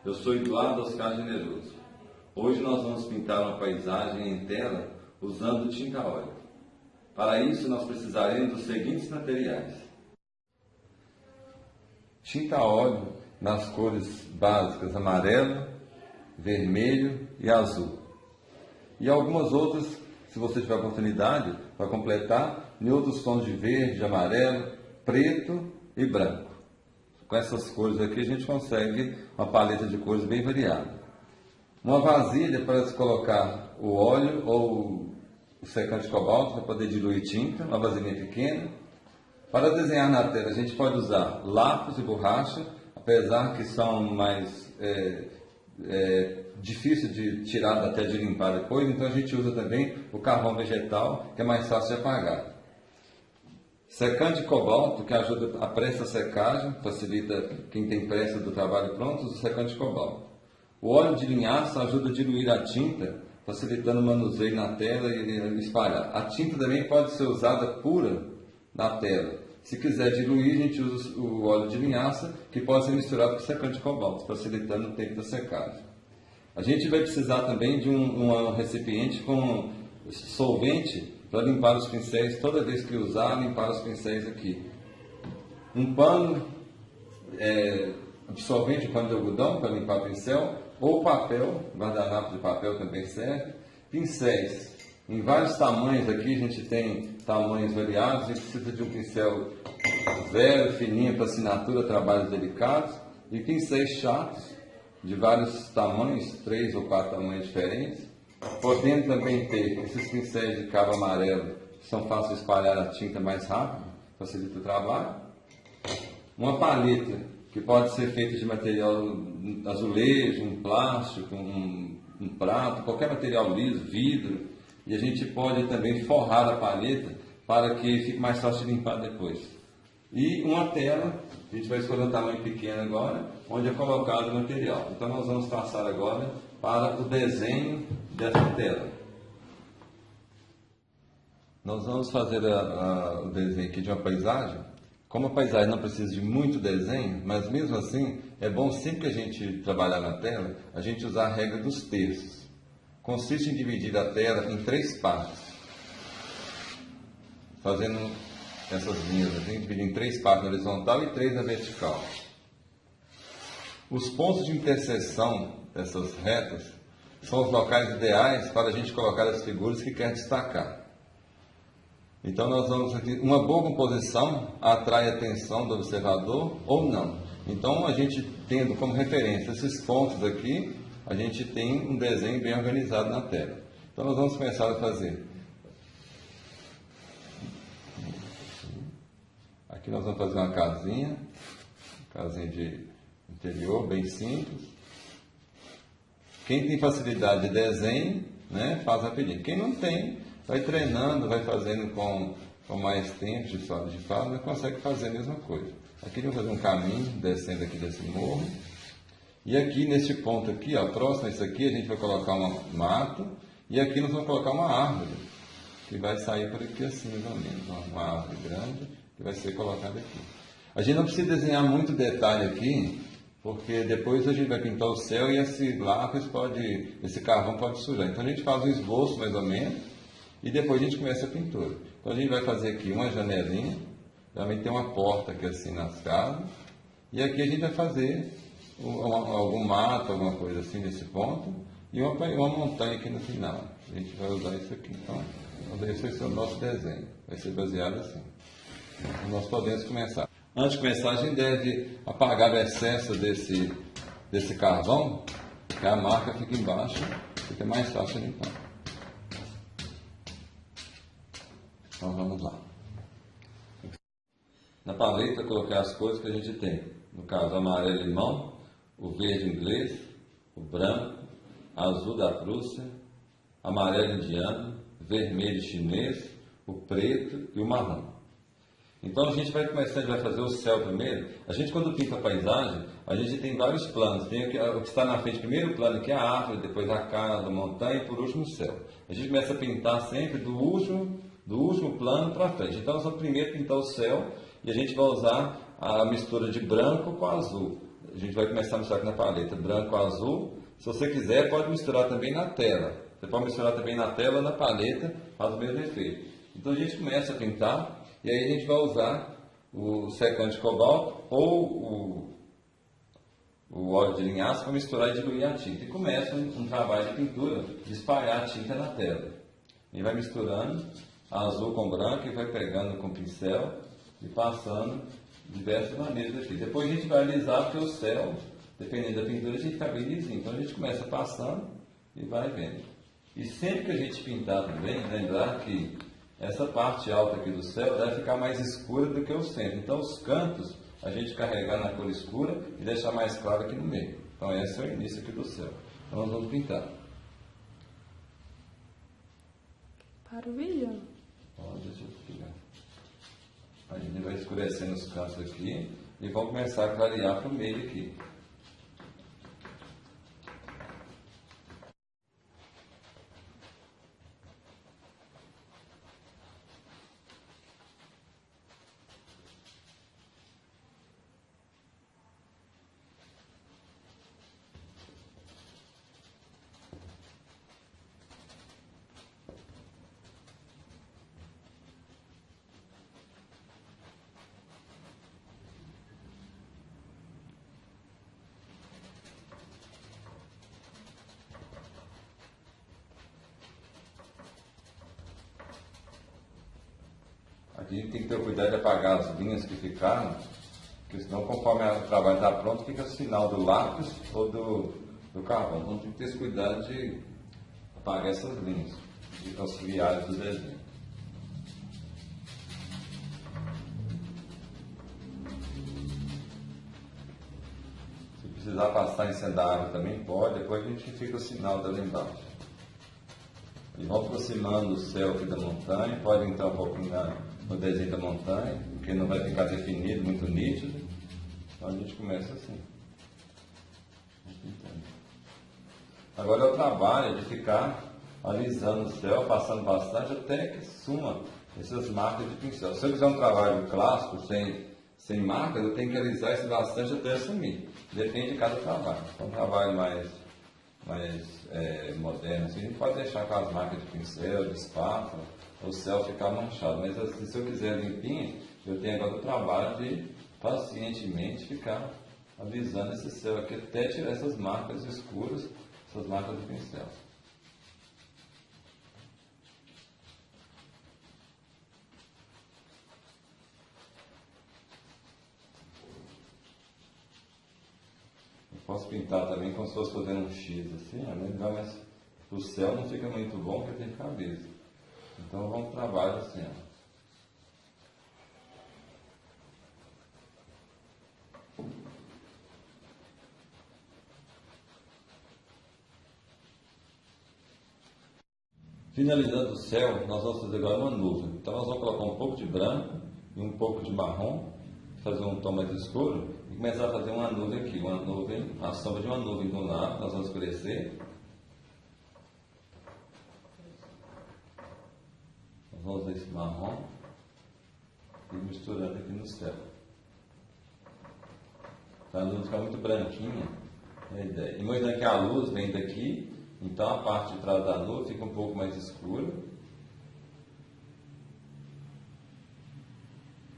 Eu sou Eduardo Oscar Generoso. Hoje nós vamos pintar uma paisagem em tela usando tinta óleo. Para isso nós precisaremos dos seguintes materiais. Tinta óleo nas cores básicas amarelo, vermelho e azul. E algumas outras, se você tiver oportunidade, para completar, em outros tons de verde, amarelo, preto e branco. Com essas cores aqui a gente consegue uma paleta de cores bem variada. Uma vasilha para se colocar o óleo ou o secante de cobalto para poder diluir tinta, uma vasilhinha pequena. Para desenhar na tela a gente pode usar lápis e borracha, apesar que são mais difíceis de tirar da tela, de limpar depois, então a gente usa também o carvão vegetal, que é mais fácil de apagar. Secante de cobalto, que ajuda a pressa secagem, facilita quem tem pressa do trabalho pronto, usa o secante de cobalto. O óleo de linhaça ajuda a diluir a tinta, facilitando o manuseio na tela e espalhar. A tinta também pode ser usada pura na tela. Se quiser diluir, a gente usa o óleo de linhaça, que pode ser misturado com secante de cobalto, facilitando o tempo da secagem. A gente vai precisar também de um recipiente com solvente para limpar os pincéis, toda vez que usar, limpar os pincéis aqui. Um pano absorvente, pano de algodão para limpar o pincel, ou papel, guardanapo de papel também serve. Pincéis em vários tamanhos aqui, a gente tem tamanhos variados, a gente precisa de um pincel zero, fininho para assinatura, trabalhos delicados, e pincéis chatos, de vários tamanhos, 3 ou 4 tamanhos diferentes. Podendo também ter esses pincéis de cabo amarelo, que são fáceis de espalhar a tinta mais rápido, facilita o trabalho. Uma paleta, que pode ser feita de material azulejo, um plástico, um prato, qualquer material liso, vidro. E a gente pode também forrar a paleta para que fique mais fácil de limpar depois. E uma tela, a gente vai escolher um tamanho pequeno agora, onde é colocado o material. Então nós vamos passar agora para o desenho dessa tela. Nós vamos fazer o desenho aqui de uma paisagem. Como a paisagem não precisa de muito desenho, mas mesmo assim é bom sempre que a gente trabalhar na tela, a gente usar a regra dos terços. Consiste em dividir a tela em 3 partes, fazendo essas linhas assim, dividir em 3 partes na horizontal e 3 na vertical. Os pontos de interseção dessas retas são os locais ideais para a gente colocar as figuras que quer destacar. Então nós vamos aqui, uma boa composição atrai a atenção do observador ou não. Então a gente tendo como referência esses pontos aqui, a gente tem um desenho bem organizado na tela. Então nós vamos começar a fazer. Aqui nós vamos fazer uma casinha de interior, bem simples. Quem tem facilidade de desenho, né, faz rapidinho. Quem não tem, vai treinando, vai fazendo com mais tempo de fase, consegue fazer a mesma coisa. Aqui vamos fazer um caminho, descendo aqui desse morro. E aqui, nesse ponto aqui, ó, próximo a isso aqui, a gente vai colocar um mato. E aqui nós vamos colocar uma árvore, que vai sair por aqui assim, mais ou menos. Uma árvore grande, que vai ser colocada aqui. A gente não precisa desenhar muito detalhe aqui, porque depois a gente vai pintar o céu e esse carvão pode sujar. Então a gente faz um esboço, mais ou menos, e depois a gente começa a pintura. Então a gente vai fazer aqui uma janelinha, também tem uma porta aqui assim nas casas, e aqui a gente vai fazer algum mato, alguma coisa assim nesse ponto, e uma montanha aqui no final. A gente vai usar isso aqui. Então, esse vai ser o nosso desenho. Vai ser baseado assim. Então, nós podemos começar. Antes de começar, a gente deve apagar o excesso desse carvão, que a marca fica embaixo, fica mais fácil de limpar. Então vamos lá. Na paleta, colocar as cores que a gente tem. No caso, amarelo e limão, o verde inglês, o branco, azul da Prússia, amarelo indiano, vermelho chinês, o preto e o marrom. Então a gente vai começar, a gente vai fazer o céu primeiro. A gente, quando pinta a paisagem, a gente tem vários planos. Tem o que está na frente, primeiro plano que é a árvore, depois a casa, a montanha e por último o céu. A gente começa a pintar sempre do último plano para frente. Então nós vamos primeiro pintar o céu e a gente vai usar a mistura de branco com azul. a gente vai começar a misturar aqui na paleta branco, azul. Se você quiser, pode misturar também na tela. Você pode misturar também na tela ou na paleta, faz o mesmo efeito. Então a gente começa a pintar e aí a gente vai usar o secante de cobalto ou o óleo de linhaça para misturar e diluir a tinta. E começa um trabalho de pintura, de espalhar a tinta na tela. E vai misturando azul com branco e vai pegando com pincel e passando diversas maneiras aqui. Depois a gente vai alisar porque o céu, dependendo da pintura, a gente fica bem lisinho. Então a gente começa passando e vai vendo. E sempre que a gente pintar também, lembrar que essa parte alta aqui do céu deve ficar mais escura do que o centro. Então os cantos a gente carregar na cor escura e deixar mais claro aqui no meio. Então esse é o início aqui do céu. Então nós vamos pintar. Para o vídeo? Deixa eu pegar. A gente vai escurecendo os cantos aqui e vamos começar a clarear para o meio aqui. Aqui a gente tem que ter o cuidado de apagar as linhas que ficaram, porque senão conforme o trabalho está pronto, fica o sinal do lápis ou do carvão. Então tem que ter esse cuidado de apagar essas linhas, de auxiliares do desenho. Se precisar passar em cima da árvore também pode, depois a gente fica o sinal dela embaixo. E vão aproximando o céu aqui da montanha, pode entrar um pouquinho no desenho da montanha, porque não vai ficar definido, muito nítido. Então a gente começa assim. Agora é o trabalho de ficar alisando o céu, passando bastante, até que suma essas marcas de pincel. Se eu fizer um trabalho clássico, sem marcas, eu tenho que alisar isso bastante até sumir. Depende de cada trabalho. Então um trabalho mais moderno, assim, a gente pode deixar com as marcas de pincel, de espátula, o céu ficar manchado. Mas assim, se eu quiser limpinho, eu tenho agora o trabalho de pacientemente ficar alisando esse céu aqui até tirar essas marcas escuras, essas marcas de pincel. Posso pintar também como se fosse fazendo um X assim, mas o céu não fica muito bom porque tem que ficar liso. Então vamos trabalhar assim, ó. Finalizando o céu, nós vamos fazer agora uma nuvem. Então nós vamos colocar um pouco de branco e um pouco de marrom, fazer um tom mais escuro e começar a fazer uma nuvem aqui, a sombra de uma nuvem do lado, nós vamos escurecer. Nós vamos usar esse marrom e misturando aqui no céu. Para a luz ficar muito branquinha, é a ideia. Imaginando que a luz vem daqui, então a parte de trás da nuvem fica um pouco mais escura.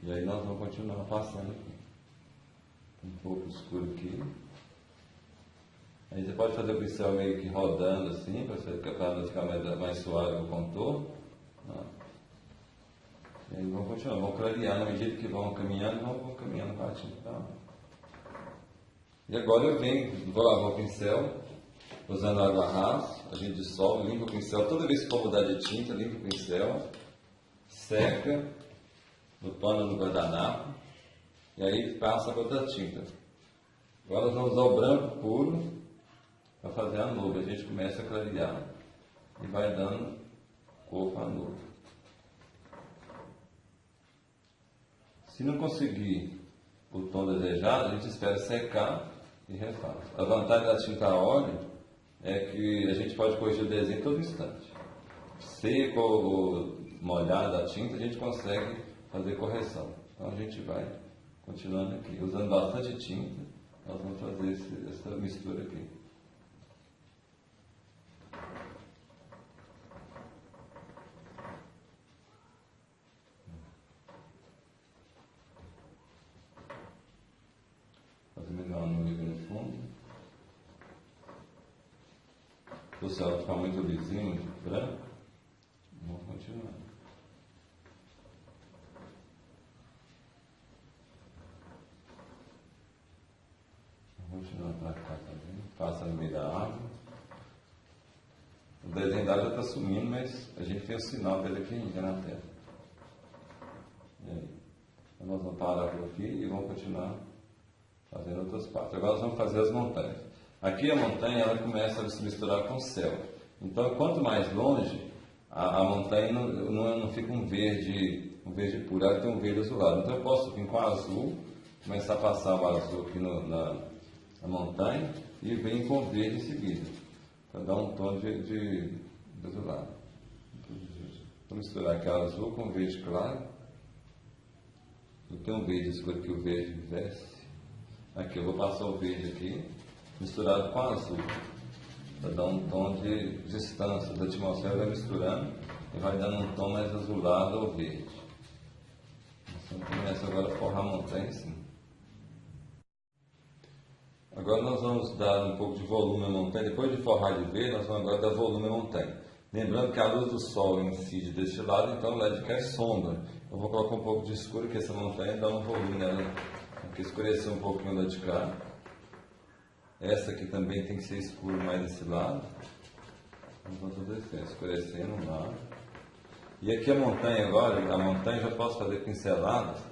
E aí nós vamos continuar passando aqui. Um pouco escuro aqui. Aí você pode fazer o pincel meio que rodando assim, para ficar mais suave o contorno. E aí vamos continuar, vamos clarear na medida que vão caminhando, vamos caminhando para a tinta. E agora eu vou lavar o pincel, usando água rasa, a gente dissolve, limpa o pincel. Toda vez que for mudar de tinta, limpa o pincel, seca no pano do guardanapo e aí passa para outra tinta. Agora nós vamos usar o branco puro para fazer a nuvem. A gente começa a clarear e vai dando cor para a nuvem. Se não conseguir o tom desejado, a gente espera secar e refaz. A vantagem da tinta a óleo é que a gente pode corrigir o desenho todo instante. Seco ou molhado a tinta, a gente consegue fazer correção. Então a gente vai continuando aqui, usando bastante tinta nós vamos fazer essa mistura aqui. Fazendo uma nuvem no fundo. Se o céu ficar muito lisinho, muito branco, vamos continuar. Vamos continuar para cá também. Passa no meio da água. O desenho da água já está sumindo, mas a gente tem o sinal dele aqui ainda na tela. E aí? Então nós vamos parar por aqui e vamos continuar fazendo outras partes. Agora nós vamos fazer as montanhas. Aqui a montanha ela começa a se misturar com o céu. Então, quanto mais longe, a montanha não fica um verde puro, ela tem um verde azulado. Então eu posso vir com azul, começar a passar o azul aqui na montanha e vir com verde em seguida, para dar um tom de azulado. Vou misturar aqui o azul com o verde claro. Eu tenho um verde escuro que o verde veste. Aqui eu vou passar o verde aqui, misturado com azul, para dar um tom de distância da atmosfera, vai misturando e vai dando um tom mais azulado ou verde. Então começa agora a forrar a montanha assim. Agora nós vamos dar um pouco de volume à montanha. Depois de forrar de verde, nós vamos agora dar volume à montanha. Lembrando que a luz do sol incide deste lado, então o LED quer sombra. Eu vou colocar um pouco de escuro, que essa montanha dá um volume nela. Aqui escurecer um pouquinho lá de cá. Essa aqui também tem que ser escuro mais desse lado. Vamos descendo, escurecendo um lado. E aqui a montanha agora, a montanha já posso fazer pinceladas,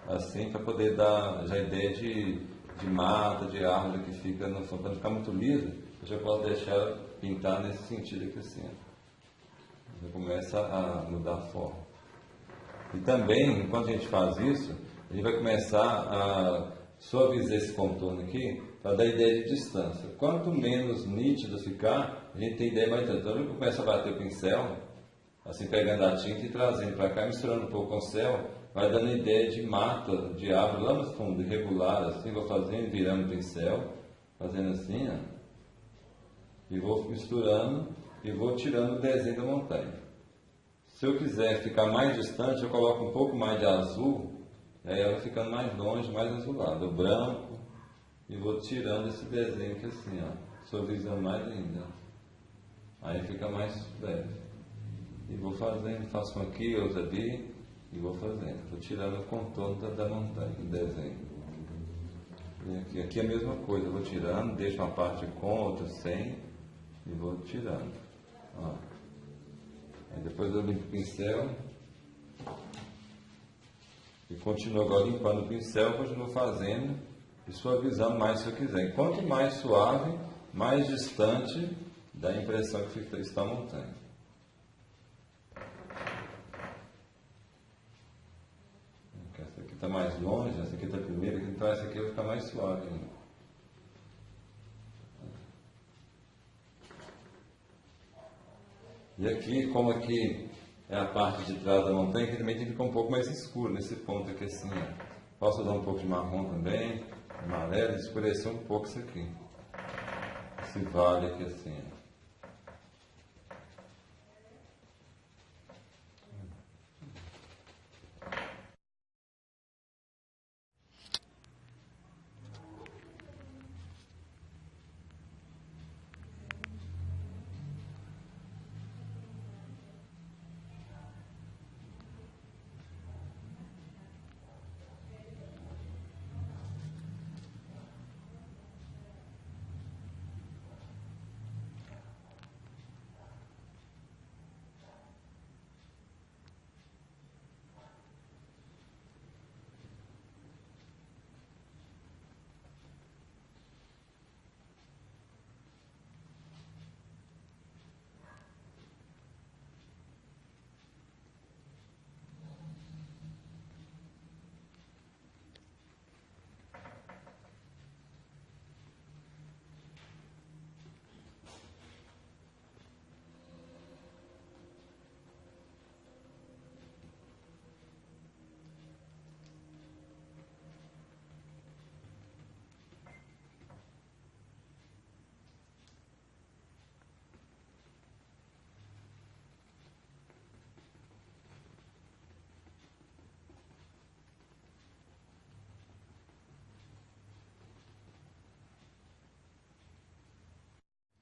assim, para poder dar já a ideia de mata, de árvore que fica no fundo. Para não ficar muito lisa, eu já posso deixar ela pintar nesse sentido aqui assim. Já começa a mudar a forma. E também, enquanto a gente faz isso, a gente vai começar a suavizar esse contorno aqui para dar ideia de distância. Quanto menos nítido ficar, a gente tem ideia mais tanto. Então a gente começa a bater o pincel, assim pegando a tinta e trazendo para cá, misturando um pouco com o céu, vai dando ideia de mata, de árvore lá no fundo, irregular, assim, vou fazendo, virando o pincel, fazendo assim, ó, e vou misturando e vou tirando o desenho da montanha. Se eu quiser ficar mais distante, eu coloco um pouco mais de azul, aí ela ficando mais longe, mais azulado, o branco, e vou tirando esse desenho aqui assim, ó, suavizando mais ainda. Aí fica mais leve. E vou fazendo, faço um aqui, outro ali, e vou fazendo. Vou tirando o contorno da montanha, do desenho. E aqui é a mesma coisa, eu vou tirando, deixo uma parte com, outra sem, e vou tirando. Ó. Aí depois eu limpo o pincel. E continuo agora limpando o pincel, continuo fazendo e suavizando mais se eu quiser. E quanto mais suave, mais distante dá a impressão que está a montanha. Essa aqui está mais longe, essa aqui está primeiro, então essa aqui vai ficar mais suave ainda. E aqui, como aqui é a parte de trás da montanha, que também tem que ficar um pouco mais escuro nesse ponto aqui assim, ó. Posso usar um pouco de marrom também, amarelo, escurecer um pouco isso aqui. Esse vale aqui assim, ó.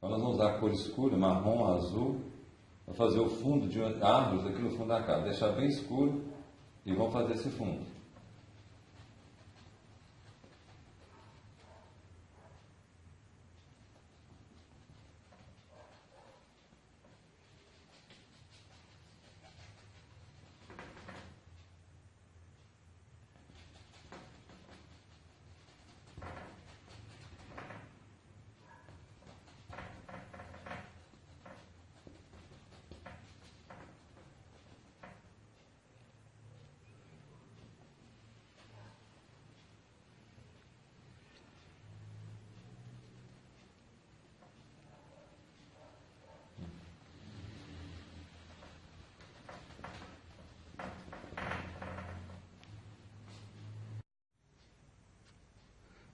Nós vamos usar a cor escura, marrom, azul, para fazer o fundo de árvores aqui no fundo da casa. Deixar bem escuro e vamos fazer esse fundo.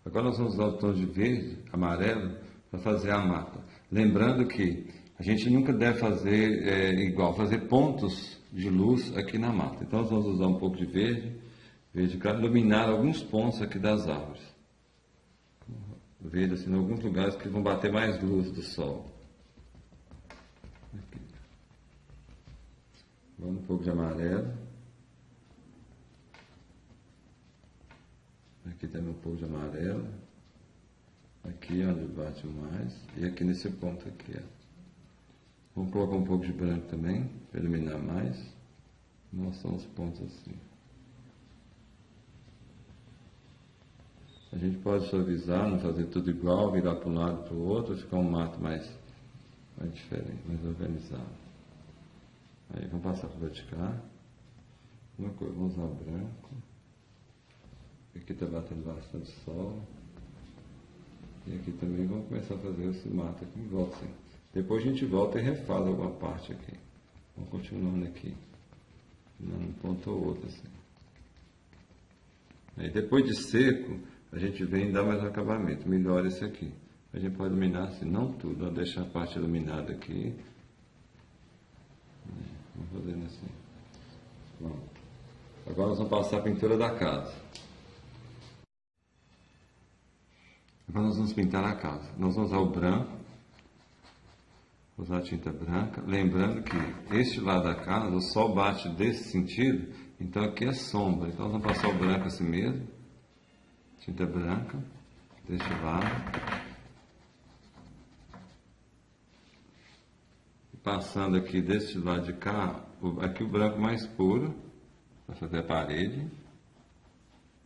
Agora nós vamos usar o tom de verde, amarelo, para fazer a mata. Lembrando que a gente nunca deve fazer igual, fazer pontos de luz aqui na mata. Então nós vamos usar um pouco de verde, para iluminar alguns pontos aqui das árvores. Verde assim, em alguns lugares que vão bater mais luz do sol. Aqui. Vamos um pouco de amarelo. Aqui também um pouco de amarelo. Aqui onde bate mais. E aqui nesse ponto aqui. Ó. Vamos colocar um pouco de branco também, para iluminar mais. Mostrar os pontos assim. A gente pode suavizar, não fazer tudo igual, virar para um lado e para o outro, ficar um mato mais diferente, mais organizado. Aí vamos passar para o lado de cá. Uma coisa, vamos usar o branco. Aqui está batendo bastante sol. E aqui também vamos começar a fazer esse mato aqui em volta. Assim. Depois a gente volta e refaz alguma parte aqui. Vamos continuando aqui. Um ponto ou outro assim. Aí depois de seco, a gente vem e dá mais acabamento. Melhora esse aqui. A gente pode iluminar assim, não tudo. Vamos deixar a parte iluminada aqui. Vamos fazendo assim. Pronto. Agora nós vamos passar a pintura da casa. Agora nós vamos pintar a casa. Nós vamos usar o branco, usar a tinta branca. Lembrando que este lado da casa, o sol bate desse sentido, então aqui é sombra. Então nós vamos passar o branco assim mesmo. Tinta branca, deste lado. Passando aqui deste lado de cá, aqui o branco mais puro, para fazer a parede.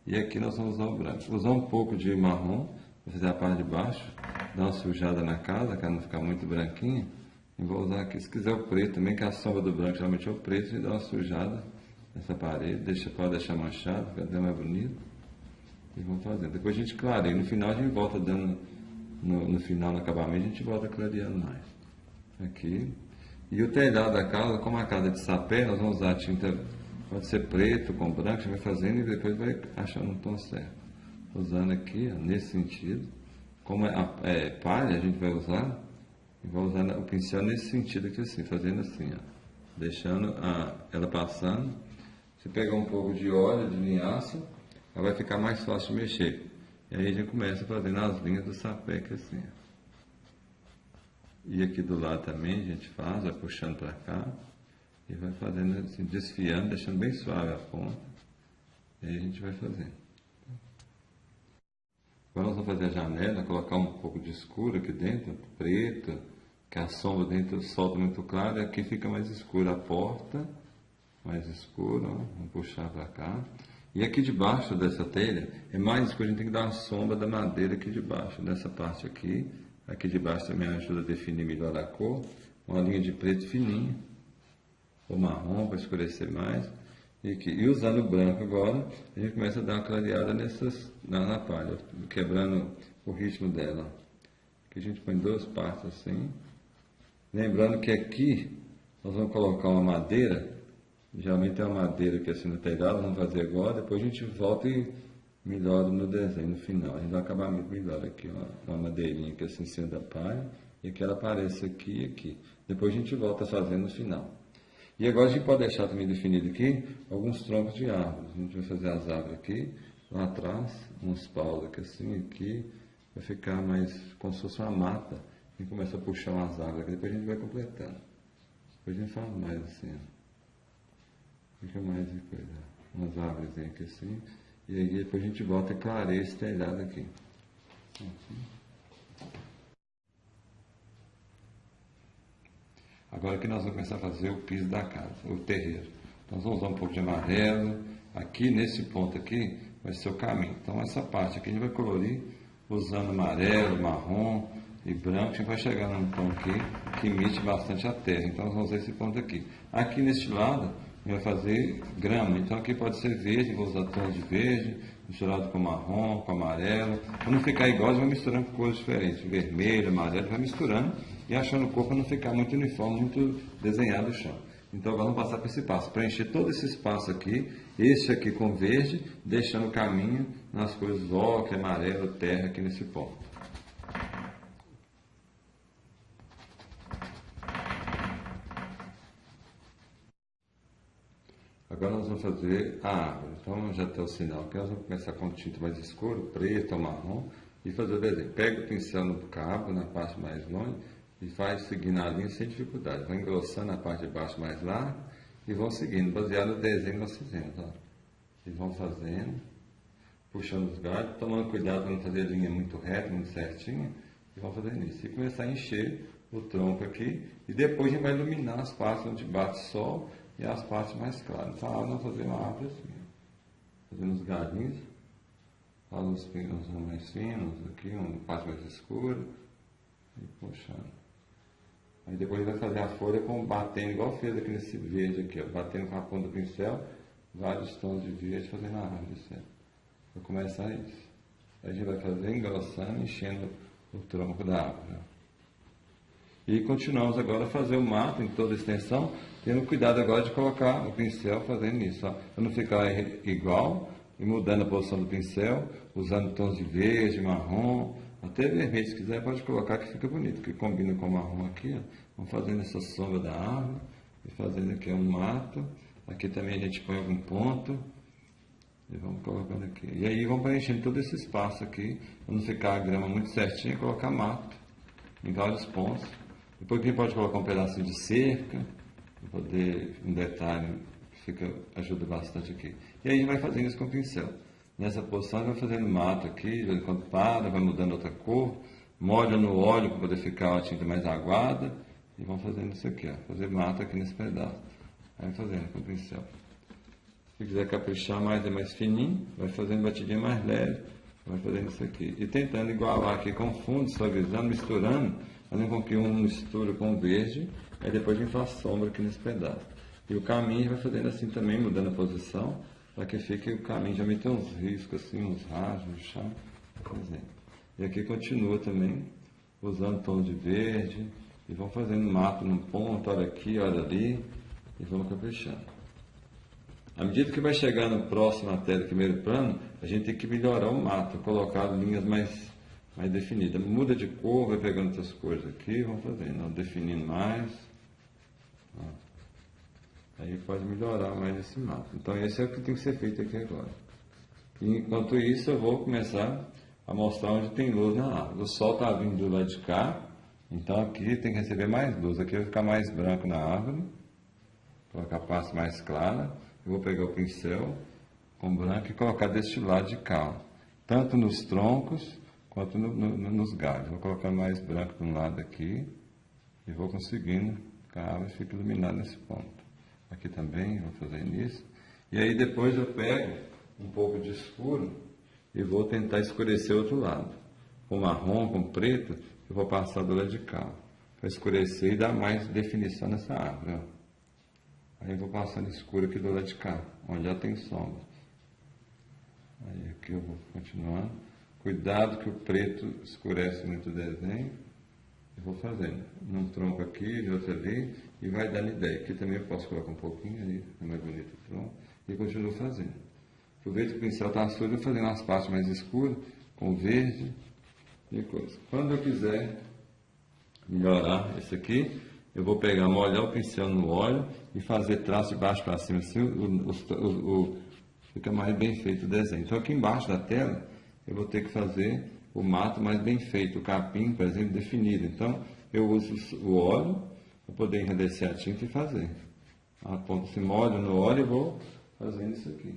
E aqui nós vamos usar o branco. Usar um pouco de marrom. Vou fazer a parte de baixo, dar uma sujada na casa, para não ficar muito branquinha. E vou usar aqui, se quiser o preto também, que a sombra do branco geralmente é o preto, e dá uma sujada nessa parede, pode deixar manchado, fica até mais bonito. E vamos fazendo. Depois a gente clareia, no final a gente volta dando, no final, no acabamento, a gente volta clareando mais. Aqui. E o telhado da casa, como a casa é de sapé, nós vamos usar a tinta, pode ser preto com branco, a gente vai fazendo e depois vai achando um tom certo. Usando aqui, ó, nesse sentido. Como é palha, a gente vai usar. E vai usar o pincel nesse sentido aqui assim, fazendo assim, ó. Deixando ela passando. Se pegar um pouco de óleo, de linhaça, ela vai ficar mais fácil de mexer. E aí a gente começa fazendo as linhas do sapé aqui assim, ó. E aqui do lado também a gente faz, vai puxando para cá. E vai fazendo assim, desfiando, deixando bem suave a ponta. E aí a gente vai fazendo. Agora nós vamos fazer a janela, colocar um pouco de escuro aqui dentro, preto, que a sombra dentro do sol está muito clara, e aqui fica mais escura a porta, mais escura, ó, vamos puxar para cá. E aqui debaixo dessa telha, é mais escuro, a gente tem que dar uma sombra da madeira aqui debaixo, nessa parte aqui. Aqui debaixo também ajuda a definir melhor a cor, uma linha de preto fininha, ou marrom para escurecer mais. E usando o branco agora, a gente começa a dar uma clareada na palha, quebrando o ritmo dela. Aqui a gente põe duas partes assim. Lembrando que aqui nós vamos colocar uma madeira, geralmente é uma madeira que é assim no telhado, vamos fazer agora, depois a gente volta e melhora no desenho, no final. A gente dá um acabamento melhor aqui, uma madeirinha que é assim em cima da palha, e que ela aparece aqui e aqui. Depois a gente volta fazendo no final. E agora a gente pode deixar também definido aqui alguns troncos de árvores. A gente vai fazer as árvores aqui, lá atrás, uns paus aqui assim, aqui, vai ficar mais como se fosse uma mata. e começa a puxar umas árvores aqui, depois a gente vai completando. Depois a gente faz mais assim, ó. Fica mais de coisa, umas árvores aqui assim, e aí depois a gente volta e clareia esse telhado aqui. Assim. Agora que nós vamos começar a fazer o piso da casa, o terreiro. Nós vamos usar um pouco de amarelo. Aqui nesse ponto aqui vai ser o caminho. Então essa parte aqui a gente vai colorir usando amarelo, marrom e branco. A gente vai chegar num tom aqui que imite bastante a terra. Então nós vamos usar esse ponto aqui. Aqui neste lado a gente vai fazer grama. Então aqui pode ser verde, vou usar tons de verde, misturado com marrom, com amarelo. Para não ficar igual, a gente vai misturando com cores diferentes. Vermelho, amarelo, vai misturando e achando o corpo para não ficar muito uniforme, muito desenhado no chão. Então agora vamos passar por esse passo, preencher todo esse espaço aqui, este aqui com verde, deixando o caminho nas cores ocre, amarelo, terra aqui nesse ponto. Agora nós vamos fazer a árvore. Então já está o sinal aqui, nós vamos começar com tinta mais escuro, preto ou marrom, e fazer o desenho. Pega o pincel no cabo, na parte mais longe, e faz seguindo a linha sem dificuldade. Vai engrossando a parte de baixo mais larga e vão seguindo, baseado no desenho que nós fizemos. Ó. E vão fazendo, puxando os galhos, tomando cuidado para não fazer a linha muito reta, muito certinha, e vão fazendo isso. E começar a encher o tronco aqui, e depois a gente vai iluminar as partes onde bate sol e as partes mais claras. Então a nós fazemos uma árvore assim, fazendo os galhinhos, faz os pinos mais finos aqui, uma parte mais escura, e puxando. Aí depois vai fazer a folha batendo, igual fez aqui nesse verde aqui, ó, batendo com a ponta do pincel, vários tons de verde, fazendo a árvore certo. Vou começar isso. Aí a gente vai fazer engrossando, enchendo o tronco da árvore. Ó. E continuamos agora a fazer o mato em toda a extensão, tendo cuidado agora de colocar o pincel fazendo isso, para não ficar igual, e mudando a posição do pincel, usando tons de verde, marrom, até vermelho, se quiser pode colocar que fica bonito, que combina com o marrom aqui, ó. Vamos fazendo essa sombra da árvore, e fazendo aqui um mato, aqui também a gente põe algum ponto, e vamos colocando aqui. E aí vamos preenchendo todo esse espaço aqui, para não ficar a grama muito certinha, colocar mato em vários pontos. Depois aqui pode colocar um pedacinho de cerca, para poder, um detalhe que ajuda bastante aqui. E aí a gente vai fazendo isso com o pincel. Nessa posição, vai fazendo mato aqui, de vez em quando para, vai mudando outra cor, molha no óleo para poder ficar a tinta mais aguada, e vão fazendo isso aqui, ó, fazer mato aqui nesse pedaço. Aí fazendo com o pincel. Se quiser caprichar mais, é mais fininho, vai fazendo batidinha mais leve, vai fazendo isso aqui. E tentando igualar aqui com fundo, suavizando, misturando, fazendo com que um misture com o verde, aí depois a gente faz sombra aqui nesse pedaço. E o caminho a gente vai fazendo assim também, mudando a posição, para que fique o caminho, já meter uns riscos assim, uns rajos no chão, por exemplo. E aqui continua também, usando tons de verde, e vão fazendo mato num ponto, olha aqui, olha ali, e vamos caprichando. À medida que vai chegando próximo à tela do primeiro plano, a gente tem que melhorar o mato, colocar linhas mais definidas. Muda de cor, vai pegando outras cores aqui, vamos fazendo, ó, definindo mais. Ó. Aí pode melhorar mais esse mato. Então esse é o que tem que ser feito aqui agora. E, enquanto isso eu vou começar a mostrar onde tem luz na árvore. O sol está vindo do lado de cá, então aqui tem que receber mais luz. Aqui vai ficar mais branco na árvore. Vou colocar a parte mais clara. Eu vou pegar o pincel com branco e colocar deste lado de cá. Ó. Tanto nos troncos quanto nos galhos. Vou colocar mais branco de um lado aqui. E vou conseguindo que a árvore fique iluminada nesse ponto. Aqui também, vou fazer isso. E aí depois eu pego um pouco de escuro e vou tentar escurecer o outro lado. Com marrom, com preto, eu vou passar do lado de cá. Para escurecer e dar mais definição nessa árvore. Ó. Aí eu vou passando escuro aqui do lado de cá, onde já tem sombra. Aí aqui eu vou continuando. Cuidado que o preto escurece muito o desenho. Eu vou fazendo. Num tronco aqui, de outro ali, e vai dando ideia. Aqui também eu posso colocar um pouquinho ali, é mais bonito o tronco. E continuo fazendo. Aproveito que o pincel está sujo, eu vou fazendo as partes mais escuras, com verde e coisa. Quando eu quiser melhorar esse aqui, eu vou pegar, molhar o pincel no óleo e fazer traço de baixo para cima, assim, fica mais bem feito o desenho. Então aqui embaixo da tela, eu vou ter que fazer o mato mais bem feito, o capim, por exemplo, definido. Então, eu uso o óleo para poder enriquecer a tinta e fazer. Aponto esse molho no óleo e vou fazendo isso aqui.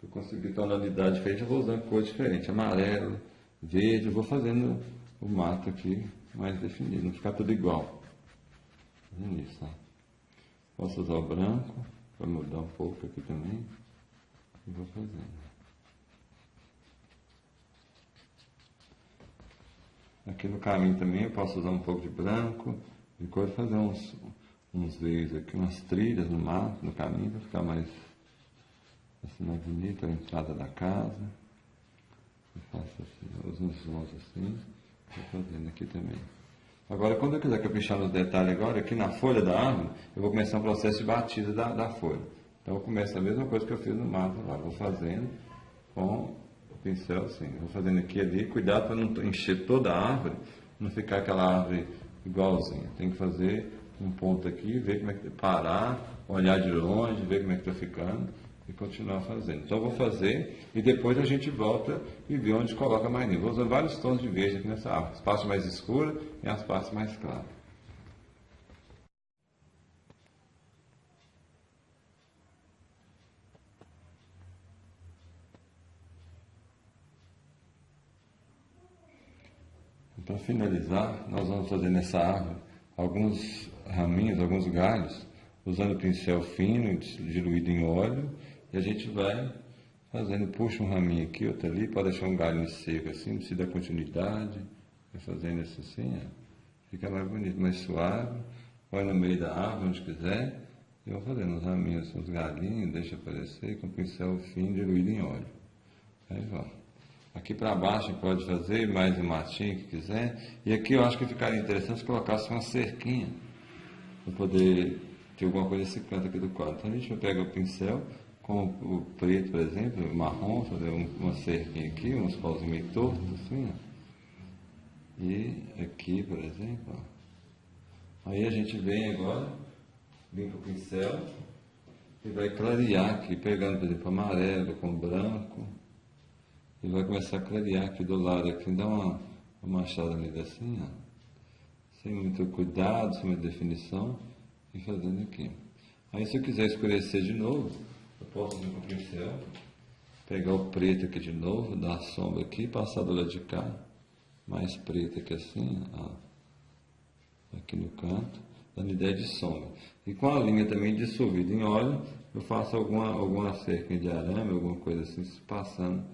Para conseguir tonalidade diferente, eu vou usando cor diferente, amarelo, verde, eu vou fazendo o mato aqui mais definido, não ficar tudo igual. Fazendo isso, ó. Posso usar o branco, para mudar um pouco aqui também, e vou fazendo. Aqui no caminho também eu posso usar um pouco de branco, de cor, fazer uns veios aqui, umas trilhas no mato, no caminho, para ficar mais assim, mais bonita a entrada da casa. Eu faço assim, uso uns sons assim, estou fazendo aqui também. Agora, quando eu quiser caprichar nos detalhes agora, aqui na folha da árvore, eu vou começar um processo de batida da folha. Então eu começo a mesma coisa que eu fiz no mato lá, vou fazendo com o pincel assim, vou fazendo aqui e ali, cuidado para não encher toda a árvore, não ficar aquela árvore igualzinha. Tem que fazer um ponto aqui, ver como é que parar, olhar de longe, ver como é que está ficando e continuar fazendo. Então eu vou fazer e depois a gente volta e vê onde coloca mais nível. Vou usando vários tons de verde aqui nessa árvore, as partes mais escuras e as partes mais claras. Para finalizar, nós vamos fazer nessa árvore alguns raminhos, alguns galhos, usando pincel fino, diluído em óleo, e a gente vai fazendo, puxa um raminho aqui, outro ali, pode deixar um galho seco assim, precisa dar continuidade, vai fazendo isso assim, ó. Fica mais bonito, mais suave, vai no meio da árvore, onde quiser, e vou fazendo uns raminhos, uns galinhos, deixa aparecer com pincel fino, diluído em óleo. Aí vamos. Aqui para baixo pode fazer mais um matinho que quiser. E aqui eu acho que ficaria interessante se colocasse uma cerquinha para poder ter alguma coisa nesse canto aqui do quadro. Então a gente pega o pincel com o preto, por exemplo, o marrom, fazer uma cerquinha aqui, uns pauzinhos meio tortos assim, ó. E aqui, por exemplo, ó. Aí a gente vem agora, limpa o pincel e vai clarear aqui, pegando, por exemplo, amarelo com branco. E vai começar a clarear aqui do lado, aqui, dá uma machada nele assim, ó, sem muito cuidado, sem muita definição, e fazendo aqui. Aí se eu quiser escurecer de novo, eu posso vir com o pincel, pegar o preto aqui de novo, dar a sombra aqui, passar do lado de cá, mais preto aqui assim, ó, aqui no canto, dando ideia de sombra. E com a linha também dissolvida em óleo, eu faço alguma cerca de arame, alguma coisa assim, passando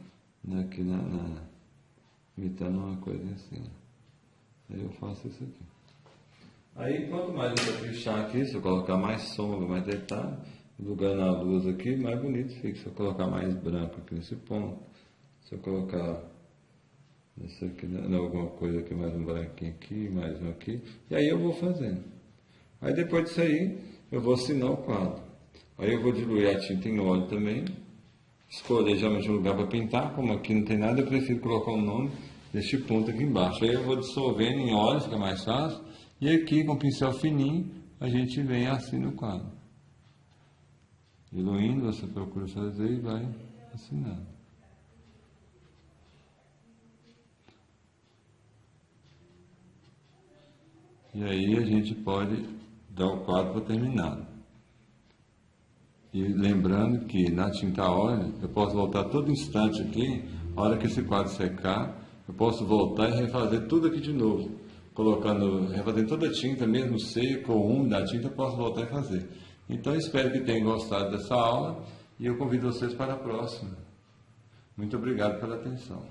aqui imitando uma coisa assim. Aí eu faço isso aqui. Aí quanto mais eu caprichar aqui, se eu colocar mais sombra, mais detalhe, lugar na luz aqui, mais bonito fica. Se eu colocar mais branco aqui nesse ponto, se eu colocar isso aqui, alguma coisa aqui, mais um branquinho aqui, mais um aqui, e aí eu vou fazendo. Aí depois disso aí, eu vou assinar o quadro. Aí eu vou diluir a tinta em óleo também, escolher geralmente um lugar para pintar, como aqui não tem nada, eu prefiro colocar o nome deste ponto aqui embaixo. Aí eu vou dissolvendo em óleo, fica mais fácil, e aqui com o pincel fininho, a gente vem assim no quadro. Diluindo, você procura fazer e vai assinando. E aí a gente pode dar o quadro para terminado. E lembrando que na tinta a óleo, eu posso voltar todo instante aqui, a hora que esse quadro secar, eu posso voltar e refazer tudo aqui de novo. Refazendo toda a tinta, mesmo seca ou úmida, a tinta eu posso voltar e fazer. Então espero que tenham gostado dessa aula e eu convido vocês para a próxima. Muito obrigado pela atenção.